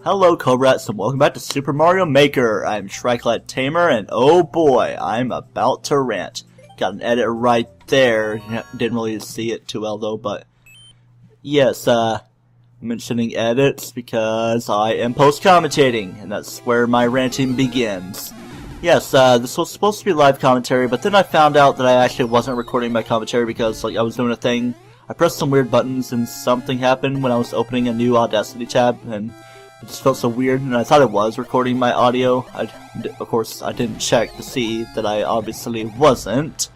Hello Cobrats and welcome back to Super Mario Maker. I'm TryclydeTamer and oh boy, I'm about to rant. Got an edit right there. Didn't really see it too well though, but yes, mentioning edits because I am post-commentating and that's where my ranting begins. Yes, this was supposed to be live commentary, but then I found out that I actually wasn't recording my commentary because I was doing a thing. I pressed some weird buttons and something happened when I was opening a new Audacity tab and it just felt so weird, and I thought it was recording my audio. Of course, I didn't check to see that I obviously wasn't.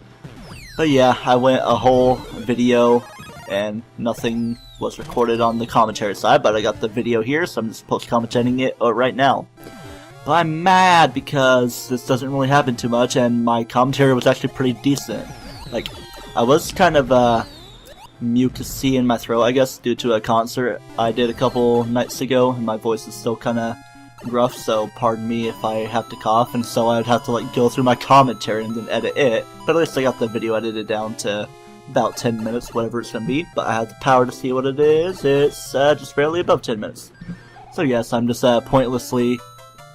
But yeah, I went a whole video, and nothing was recorded on the commentary side, but I got the video here, so I'm just post-commentating it right now. But I'm mad because this doesn't really happen too much, and my commentary was actually pretty decent. Like, I was kind of, mucusy in my throat, I guess, due to a concert I did a couple nights ago, and my voice is still kinda gruff, so pardon me if I have to cough, and so I'd have to like go through my commentary and then edit it, but at least I got the video edited down to about 10 minutes, whatever it's gonna be, but I have the power to see what it is. It's just barely above 10 minutes. So yes, I'm just pointlessly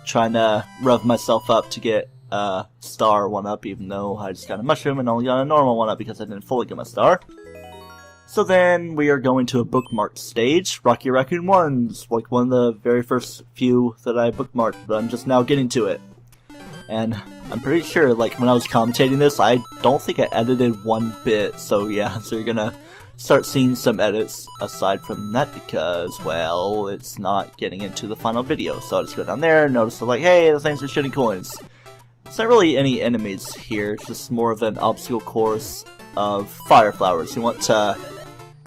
trying to rev myself up to get star 1-up, even though I just got a mushroom and only got a normal 1-up because I didn't fully get my star. So then we are going to a bookmarked stage, Rocky Raccoon 1's, like one of the very first few that I bookmarked, but I'm just now getting to it. And I'm pretty sure, like, when I was commentating this, I don't think I edited one bit, so yeah, so you're gonna start seeing some edits aside from that because, well, it's not getting into the final video. So I'll just go down there, notice, like, hey, the things are shooting coins. It's not really any enemies here, it's just more of an obstacle course of fire flowers. You want to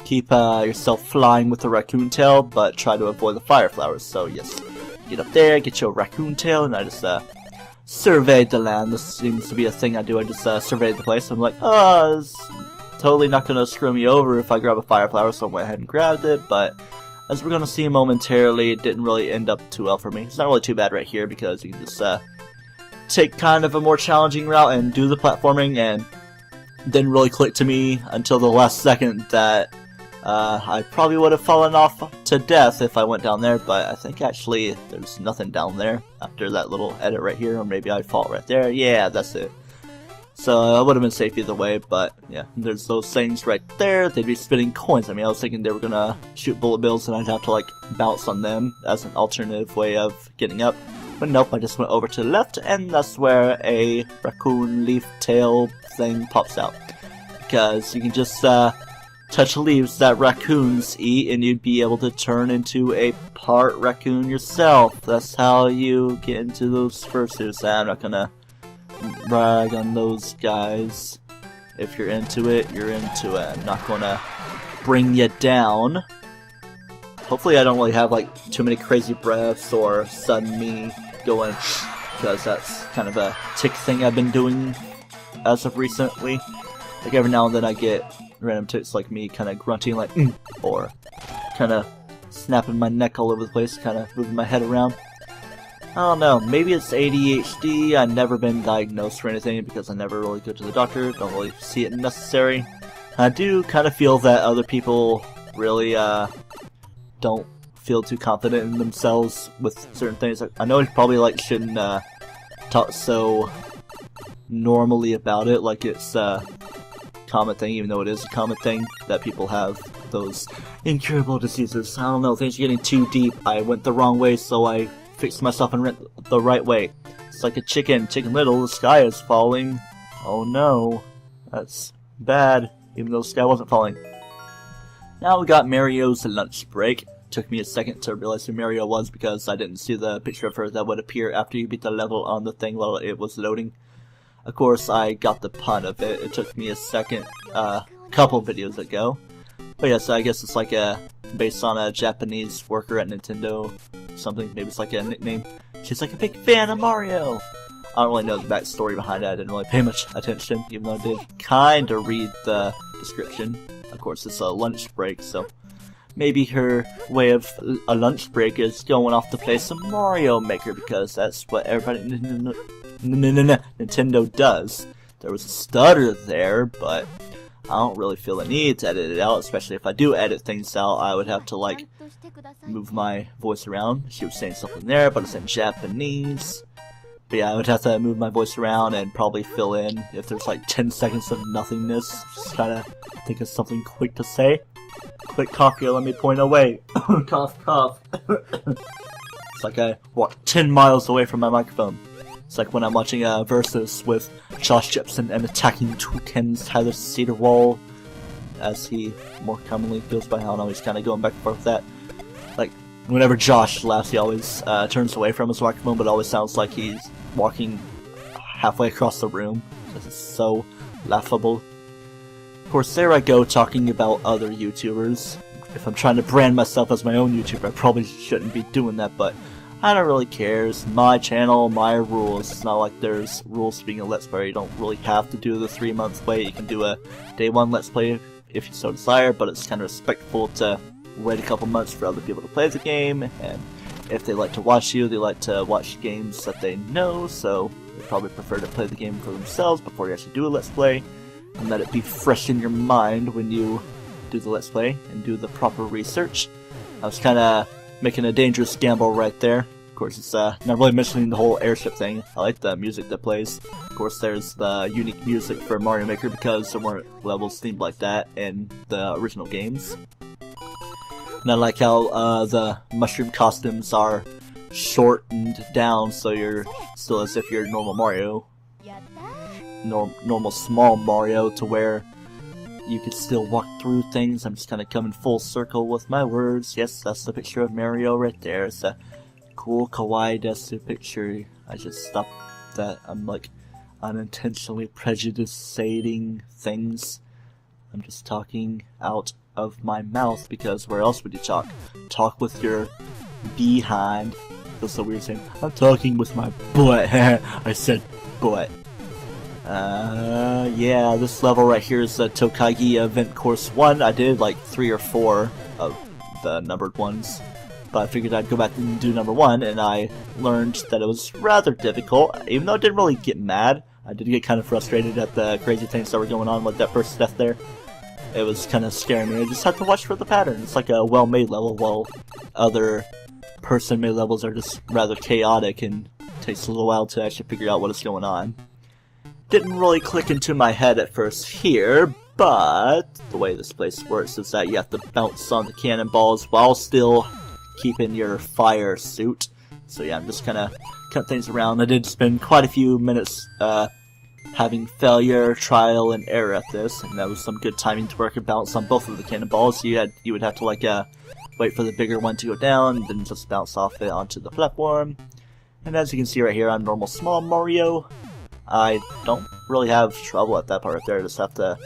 keep yourself flying with the raccoon tail, but try to avoid the fire flowers. So yes, get up there, get your raccoon tail, and I just surveyed the land. This seems to be a thing I do. I just surveyed the place. I'm like, oh, it's totally not gonna screw me over if I grab a fire flower, so I went ahead and grabbed it. But as we're gonna see momentarily, it didn't really end up too well for me. It's not really too bad right here because you can just take kind of a more challenging route and do the platforming, and didn't really click to me until the last second that I probably would have fallen off to death if I went down there, but I think actually there's nothing down there after that little edit right here, or maybe I'd fall right there. Yeah, that's it. So I would have been safe either way, but yeah, there's those things right there. They'd be spitting coins. I mean, I was thinking they were gonna shoot bullet bills and I'd have to like bounce on them as an alternative way of getting up. But nope, I just went over to the left, and that's where a raccoon leaf tail thing pops out. Because you can just touch leaves that raccoons eat, and you'd be able to turn into a part raccoon yourself. That's how you get into those fursuits. I'm not gonna brag on those guys. If you're into it, you're into it. I'm not gonna bring you down. Hopefully I don't really have like too many crazy breaths or sudden me going, because that's kind of a tick thing I've been doing as of recently. Like every now and then I get random ticks like me kind of grunting like or kind of snapping my neck all over the place, kind of moving my head around. I don't know, maybe it's ADHD. I've never been diagnosed for anything because I never really go to the doctor, don't really see it necessary. I do kind of feel that other people really don't feel too confident in themselves with certain things. I know you probably like shouldn't talk so normally about it, like it's a common thing, even though it is a common thing that people have those incurable diseases. I don't know, things are getting too deep. I went the wrong way, so I fixed myself and went the right way. It's like a chicken little, the sky is falling. Oh no, that's bad, even though the sky wasn't falling. Now we got Mario's lunch break. Took me a second to realize who Mario was because I didn't see the picture of her that would appear after you beat the level on the thing while it was loading. Of course, I got the pun of it. It took me a second, couple videos ago. But yes, I guess it's like based on a Japanese worker at Nintendo, something. Maybe it's like a nickname. She's like a big fan of Mario. I don't really know the backstory behind it. I didn't really pay much attention, even though I did kind of read the description. Of course, it's a lunch break, so maybe her way of a lunch break is going off to play some Mario Maker because that's what everybody Nintendo does. There was a stutter there, but I don't really feel the need to edit it out, especially if I do edit things out, I would have to like move my voice around. She was saying something there, but it's in Japanese. But yeah, I would have to move my voice around and probably fill in if there's like 10 seconds of nothingness. Just try to think of something quick to say. Quick cough here, let me point away. Cough, cough. It's like I walk 10 miles away from my microphone. It's like when I'm watching a Versus with Josh Jepson and attacking Toucan's Tyler Cedarwall, as he more commonly goes by. I don't know, he's kind of going back and forth with that. Like, whenever Josh laughs, he always turns away from his microphone, but it always sounds like he's walking halfway across the room, because it's so laughable. Of course, there I go talking about other YouTubers. If I'm trying to brand myself as my own YouTuber, I probably shouldn't be doing that, but I don't really care. It's my channel, my rules. It's not like there's rules to being a Let's Player. You don't really have to do the 3-month wait. You can do a day 1 Let's Play if you so desire, but it's kind of respectful to wait a couple months for other people to play the game, and if they like to watch you, they like to watch games that they know, so they probably prefer to play the game for themselves before you actually do a Let's Play, and let it be fresh in your mind when you do the Let's Play and do the proper research. I was kind of making a dangerous gamble right there. Of course, it's not really mentioning the whole airship thing. I like the music that plays. Of course, there's the unique music for Mario Maker because there weren't levels themed like that in the original games. And I like how the mushroom costumes are shortened down, so you're still as if you're normal Mario. Normal small Mario, to where you could still walk through things. I'm just kind of coming full circle with my words. Yes, that's the picture of Mario right there. It's a cool kawaii desu picture. I just stopped that. I'm like unintentionally prejudicing things. I'm just talking out of my mouth, because where else would you talk? Talk with your behind. Feels so weird saying, I'm talking with my butt. I said butt. Yeah, this level right here is the Tokagi Event Course 1. I did like 3 or 4 of the numbered ones, but I figured I'd go back and do number 1, and I learned that it was rather difficult. Even though I didn't really get mad, I did get kind of frustrated at the crazy things that were going on with that first death there. It was kind of scaring me. I just had to watch for the pattern. It's like a well-made level, while other person-made levels are just rather chaotic and takes a little while to actually figure out what is going on. Didn't really click into my head at first here, but the way this place works is that you have to bounce on the cannonballs while still keeping your fire suit. So yeah, I'm just kind of cut things around. I did spend quite a few minutes having failure, trial, and error at this, and that was some good timing to work and bounce on both of the cannonballs. You would have to like wait for the bigger one to go down, then just bounce off it onto the platform. And as you can see right here, I'm normal small Mario. I don't really have trouble at that part right there. I just have to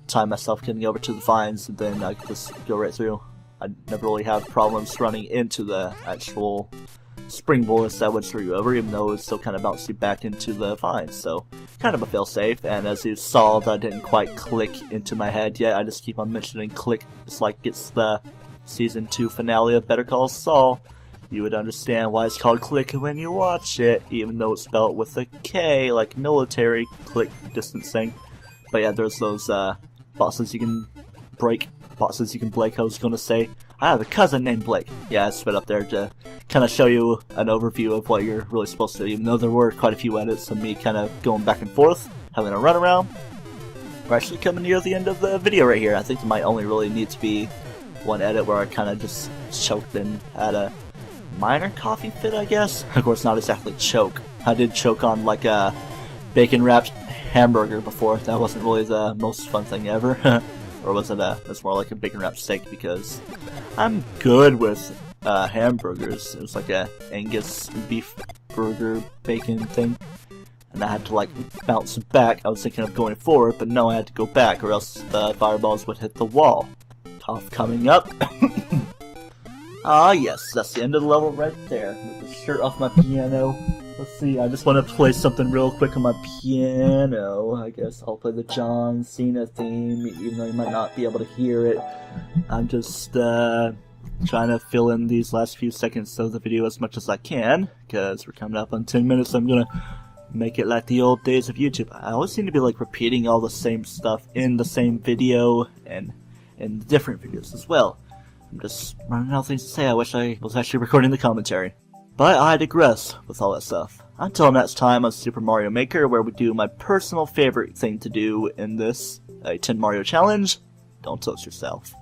time myself getting over to the vines, and then I can just go right through. I never really have problems running into the actual spring bullets that would throw you over, even though it still kind of bounces you back into the vines. So kind of a fail-safe, and as you saw, that didn't quite click into my head yet. I just keep on mentioning click. It's like it's the Season 2 finale of Better Call Saul. You would understand why it's called click when you watch it, even though it's spelled with a K, like military click distancing. But yeah, there's those bosses you can break, bosses you can Blake. I was gonna say, I have a cousin named Blake. Yeah, I spit up there to kind of show you an overview of what you're really supposed to do, even though there were quite a few edits of me kind of going back and forth, having a run around. We're actually coming near the end of the video right here. I think there might only really need to be one edit where I kind of just choked and had a minor coughing fit, I guess. Of course, not exactly choke. I did choke on like a bacon-wrapped hamburger before. That wasn't really the most fun thing ever. Or was it it's more like a bacon-wrapped steak, because I'm good with hamburgers. It was like a Angus beef burger bacon thing, and I had to like bounce back. I was thinking of going forward, but no, I had to go back, or else the fireballs would hit the wall. Cough coming up. Ah yes, that's the end of the level right there. With the shirt off my piano. Let's see, I just want to play something real quick on my piano. I guess I'll play the John Cena theme, even though you might not be able to hear it. I'm just trying to fill in these last few seconds of the video as much as I can, because we're coming up on 10 minutes. I'm gonna make it like the old days of YouTube. I always seem to be like repeating all the same stuff in the same video and in different videos as well. I'm just running out of things to say. I wish I was actually recording the commentary. But I digress with all that stuff. Until next time on Super Mario Maker, where we do my personal favorite thing to do in this, a 10 Mario challenge, don't toast yourself.